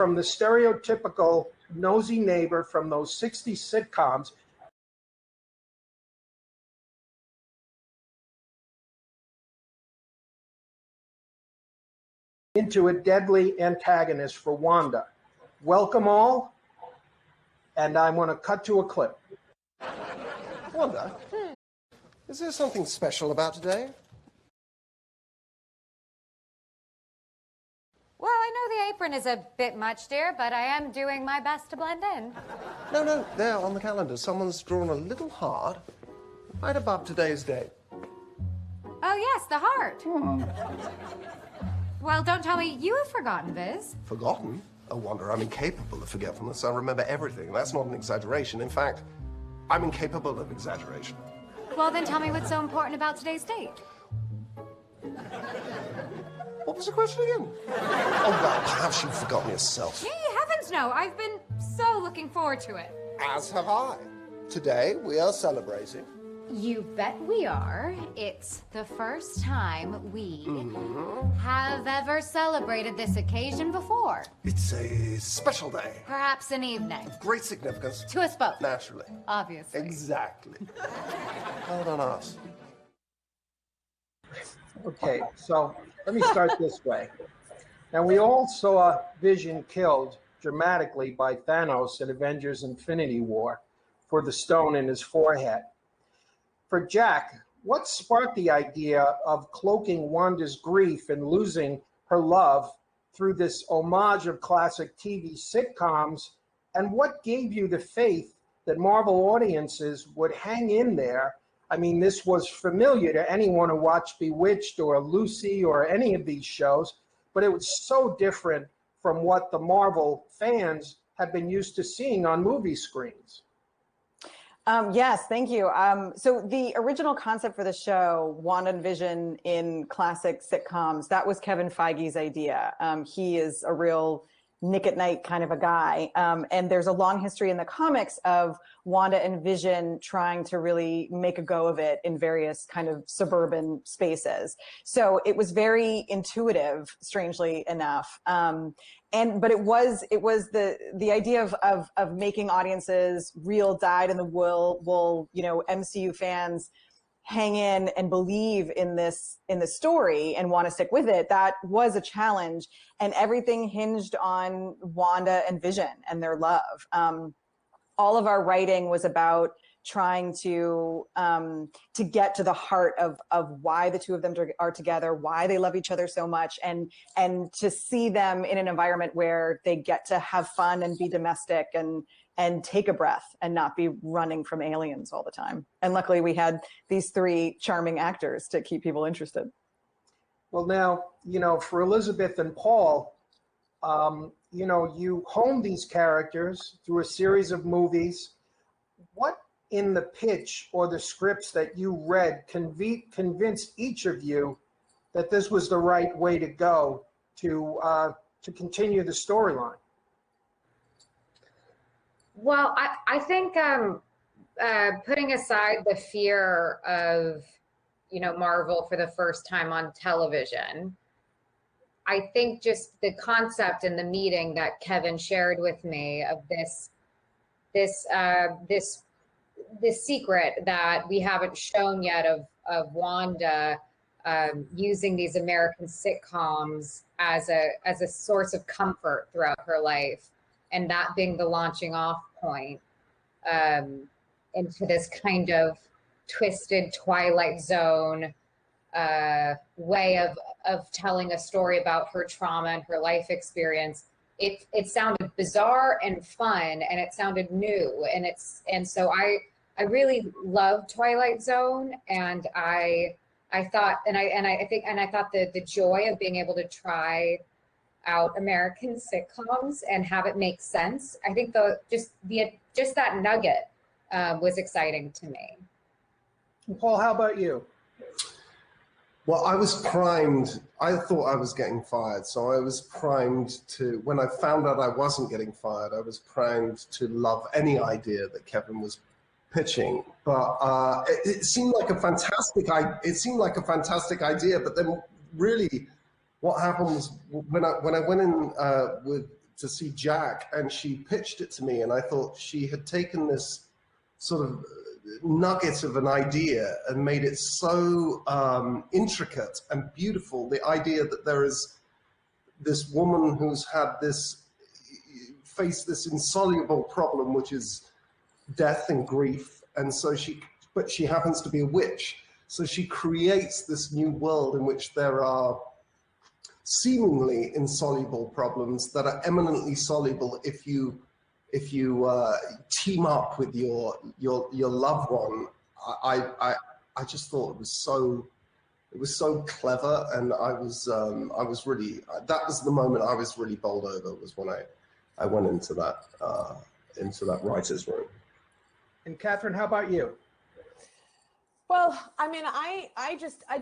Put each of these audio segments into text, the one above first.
from the stereotypical nosy neighbor from those 60s sitcoms into a deadly antagonist for Wanda. Welcome all, and I want to cut to a clip. Wanda, is there something special about today? Well, I know the apron is a bit much, dear, but I am doing my best to blend in. No, there on the calendar, someone's drawn a little heart right above today's date. Oh, yes, the heart. Well, don't tell me you have forgotten, Viz. Forgotten? Oh, Wanda, I'm incapable of forgetfulness. I remember everything. That's not an exaggeration. In fact, I'm incapable of exaggeration. Well, then tell me what's so important about today's date. What was the question again? Oh, well, perhaps you've forgotten yourself. Gee, heavens no. I've been so looking forward to it. As have I. Today, we are celebrating. You bet we are. It's the first time we have ever celebrated this occasion before. It's a special day. Perhaps an evening. Great significance. To us both. Naturally. Obviously. Exactly. Well done us. Okay, so let me start this way. Now, we all saw Vision killed dramatically by Thanos in Avengers Infinity War for the stone in his forehead. For Jack, what sparked the idea of cloaking Wanda's grief and losing her love through this homage of classic TV sitcoms? And what gave you the faith that Marvel audiences would hang in there? I mean, this was familiar to anyone who watched Bewitched or Lucy or any of these shows, but it was so different from what the Marvel fans have been used to seeing on movie screens. Yes, thank you. So the original concept for the show, Wanda and Vision in classic sitcoms, that was Kevin Feige's idea. He is a real Nick at Night kind of a guy. And there's a long history in the comics of Wanda and Vision trying to really make a go of it in various kind of suburban spaces. So it was very intuitive, strangely enough. But it was the idea of making audiences real dyed-in-the-wool, MCU fans hang in and believe in this story and want to stick with it. That was a challenge, and everything hinged on Wanda and Vision and their love. All of our writing was about trying to get to the heart of why the two of them are together, why they love each other so much, and to see them in an environment where they get to have fun and be domestic and take a breath and not be running from aliens all the time. And luckily we had these three charming actors to keep people interested. Well, now, for Elizabeth and Paul, you honed these characters through a series of movies. What in the pitch or the scripts that you read convinced each of you that this was the right way to go to continue the storyline? Well, I think putting aside the fear of, Marvel for the first time on television, I think just the concept and the meeting that Kevin shared with me of this secret that we haven't shown yet of Wanda using these American sitcoms as a source of comfort throughout her life, and that being the launching off point into this kind of twisted Twilight Zone way of telling a story about her trauma and her life experience. It sounded bizarre and fun, and it sounded new, and so I really loved Twilight Zone, and I thought the joy of being able to try out American sitcoms and have it make sense. I think just that nugget was exciting to me. Paul, how about you? Well, I was primed. I thought I was getting fired, so I was primed to, when I found out I wasn't getting fired, I was primed to love any idea that Kevin was pitching. But it seemed like a fantastic idea, but then really what happened was when I went in see Jack, and she pitched it to me, and I thought she had taken this sort of nugget of an idea and made it so intricate and beautiful. The idea that there is this woman who's had faced this insoluble problem, which is death and grief, and so but she happens to be a witch. So she creates this new world in which there are seemingly insoluble problems that are eminently soluble if you team up with your loved one. I just thought it was so clever, and I was really, that was the moment I was really bowled over, was when I went into that writer's room. And Catherine, how about you? Well, I mean, I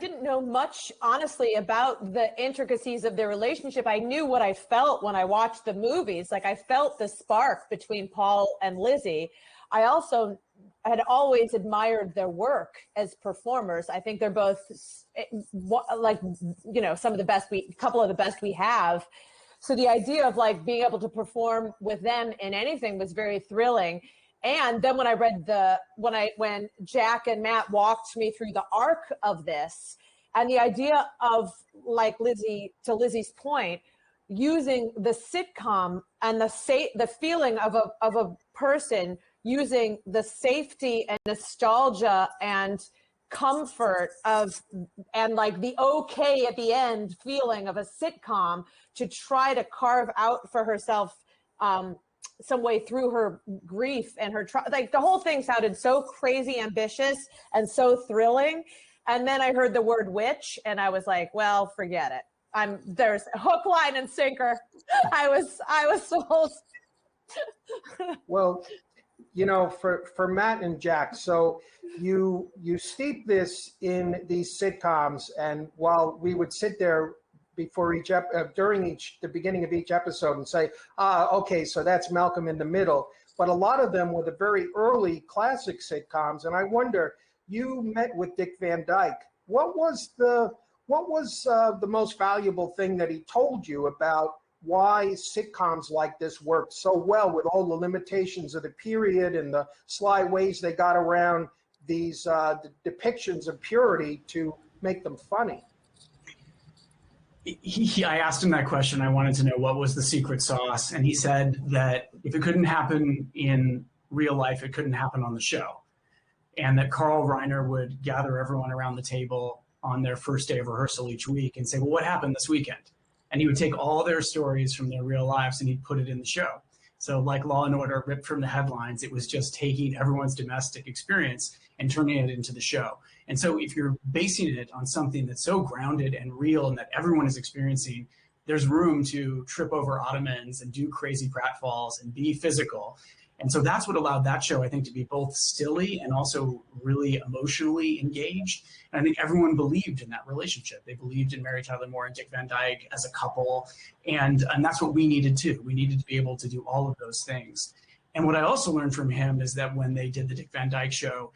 didn't know much, honestly, about the intricacies of their relationship. I knew what I felt when I watched the movies. Like, I felt the spark between Paul and Lizzie. I also had always admired their work as performers. I think they're both, like, you know, some of the best, couple of the best we have. So the idea of like being able to perform with them in anything was very thrilling. And then when I read when Jack and Matt walked me through the arc of this, and the idea of, like, Lizzie's point, using the sitcom and the feeling of a person using the safety and nostalgia and comfort and like the okay at the end feeling of a sitcom to try to carve out for herself some way through her grief and her like the whole thing sounded so crazy ambitious and so thrilling. And then I heard the word witch and I was like, well, forget it. There's hook, line, and sinker. I was sold. Well, you know, for Matt and Jack, so you steep this in these sitcoms, and while we would sit there before during the beginning of each episode and say, okay, so that's Malcolm in the Middle. But a lot of them were the very early classic sitcoms, and I wonder, you met with Dick Van Dyke. What was the most valuable thing that he told you about why sitcoms like this worked so well with all the limitations of the period and the sly ways they got around these depictions of purity to make them funny? I asked him that question. I wanted to know what was the secret sauce, and he said that if it couldn't happen in real life, it couldn't happen on the show, and that Carl Reiner would gather everyone around the table on their first day of rehearsal each week and say, well, what happened this weekend? And he would take all their stories from their real lives and he'd put it in the show. So like Law and Order, ripped from the headlines, it was just taking everyone's domestic experience and turning it into the show. And so if you're basing it on something that's so grounded and real and that everyone is experiencing, there's room to trip over ottomans and do crazy pratfalls and be physical. And so that's what allowed that show, I think, to be both stilly and also really emotionally engaged. And I think everyone believed in that relationship. They believed in Mary Tyler Moore and Dick Van Dyke as a couple. And that's what we needed too. We needed to be able to do all of those things. And what I also learned from him is that when they did the Dick Van Dyke show,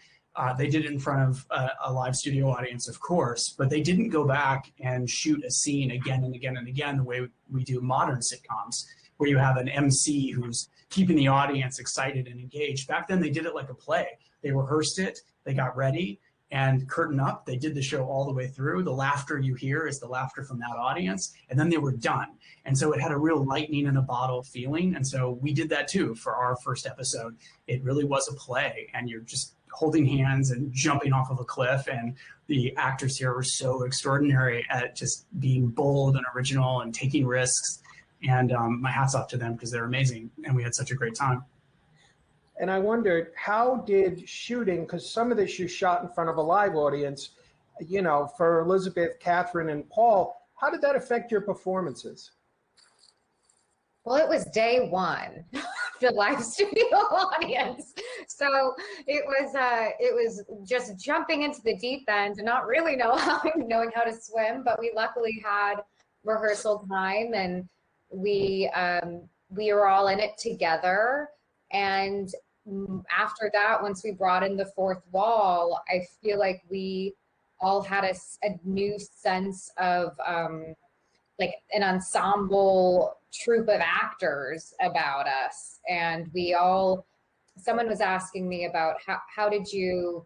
they did it in front of a live studio audience, of course, but they didn't go back and shoot a scene again and again and again the way we do modern sitcoms, where you have an MC who's keeping the audience excited and engaged. Back then, they did it like a play. They rehearsed it, they got ready, and curtain up, they did the show all the way through. The laughter you hear is the laughter from that audience, and then they were done. And so it had a real lightning in a bottle feeling, and so we did that too for our first episode. It really was a play, and you're just holding hands and jumping off of a cliff, and the actors here were so extraordinary at just being bold and original and taking risks. And my hat's off to them because they're amazing, and we had such a great time. And I wondered, how did shooting, because some of this you shot in front of a live audience, you know, for Elizabeth, Catherine, and Paul, how did that affect your performances? Well, it was day one, the live studio audience. So it was just jumping into the deep end and not really knowing how to swim, but we luckily had rehearsal time, and we were all in it together. And after that, once we brought in the fourth wall, I feel like we all had a new sense of like an ensemble troupe of actors about us. And someone was asking me about how did you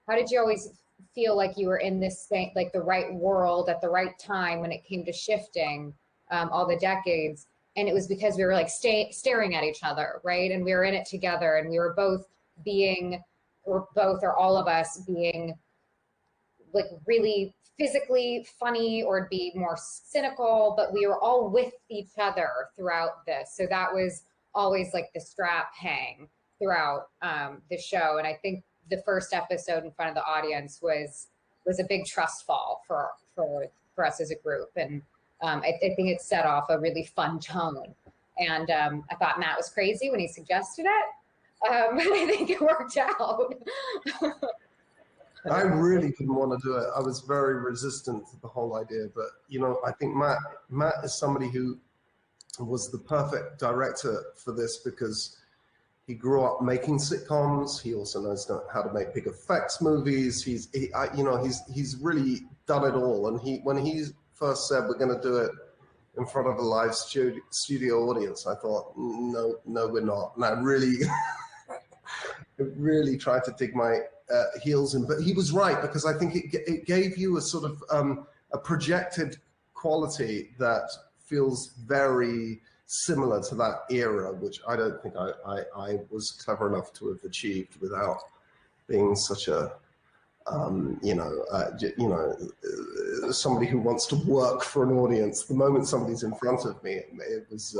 always feel like you were in this thing, like the right world at the right time when it came to shifting all the decades. And it was because we were like staring at each other, right? And we were in it together, and we were both or all of us being like really physically funny or be more cynical, but we were all with each other throughout this. So that was always like the strap hang throughout the show. And I think the first episode in front of the audience was a big trust fall for us as a group. And I think it set off a really fun tone. And I thought Matt was crazy when he suggested it. But I think it worked out. I really didn't want to do it. I was very resistant to the whole idea. But, you know, I think Matt is somebody who was the perfect director for this because he grew up making sitcoms. He also knows how to make big effects movies. He's really done it all. And when he first said we're going to do it in front of a live studio audience, I thought, no, we're not. And I really tried to dig my heels in. But he was right, because I think it gave you a sort of a projected quality that feels very similar to that era, which I don't think I was clever enough to have achieved without being such a somebody who wants to work for an audience. The moment somebody's in front of me, it was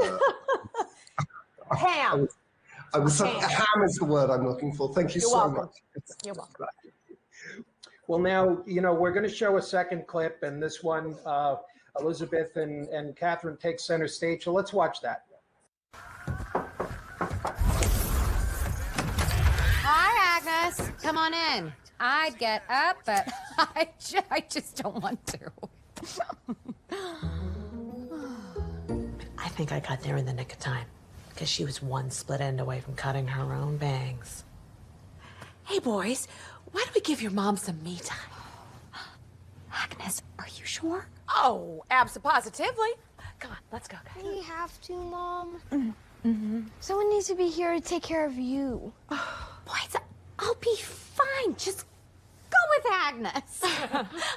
Ham. I was ham is the word I'm looking for. Thank you so much. You're welcome. Well, now, you know, we're going to show a second clip, and this one, Elizabeth and Catherine take center stage. So let's watch that. Hi, Agnes. Come on in. I'd get up, but I just don't want to. I think I got there in the nick of time, because she was one split end away from cutting her own bangs. Hey, boys, why don't we give your mom some me time? Agnes, are you sure? Oh, abso-positively. Come on, let's go, guys. We have to, Mom. Mm-hmm. Someone needs to be here to take care of you. Boys, I'll be fine. Just go with Agnes.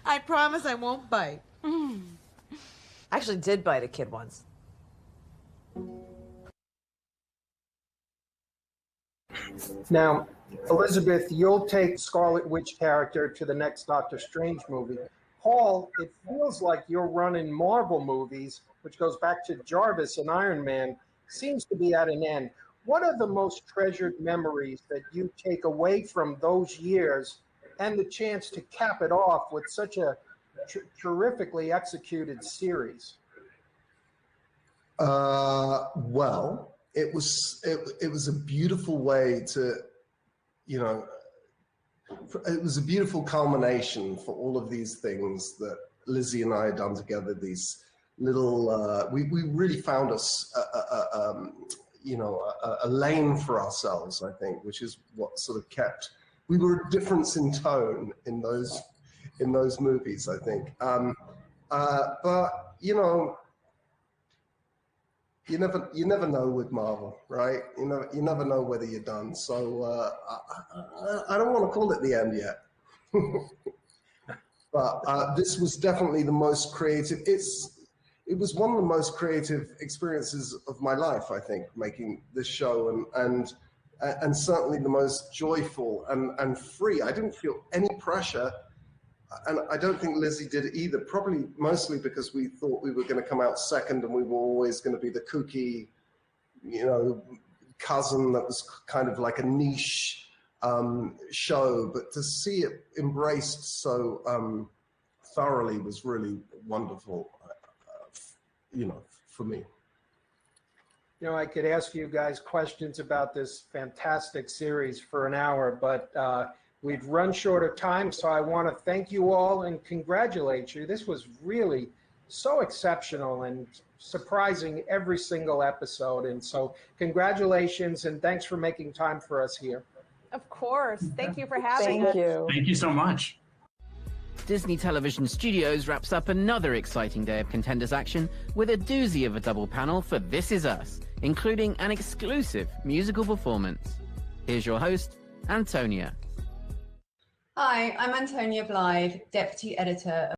I promise I won't bite. I actually did bite a kid once. Now, Elizabeth, you'll take Scarlet Witch character to the next Doctor Strange movie. Paul, it feels like you're running Marvel movies, which goes back to Jarvis and Iron Man, seems to be at an end. What are the most treasured memories that you take away from those years and the chance to cap it off with such a terrifically executed series? Well, it was a beautiful way to, you know, it was a beautiful culmination for all of these things that Lizzie and I had done together. These little, we really found us, a lane for ourselves, I think, which is what sort of kept. We were a difference in tone in those movies, I think. But you know, you never know with Marvel, right? You never know whether you're done. So I don't want to call it the end yet. But this was definitely the most creative. It was one of the most creative experiences of my life, I think, making this show, and certainly the most joyful and free. I didn't feel any pressure. And I don't think Lizzie did either, probably mostly because we thought we were going to come out second and we were always going to be the kooky, you know, cousin that was kind of like a niche show. But to see it embraced so thoroughly was really wonderful, you know, for me. You know, I could ask you guys questions about this fantastic series for an hour, but we've run short of time, so I want to thank you all and congratulate you. This was really so exceptional and surprising every single episode. And so congratulations and thanks for making time for us here. Of course. Thank you for having us. Thank you so much. Disney Television Studios wraps up another exciting day of Contenders action with a doozy of a double panel for This Is Us, including an exclusive musical performance. Here's your host, Antonia. Hi, I'm Antonia Blythe, Deputy Editor of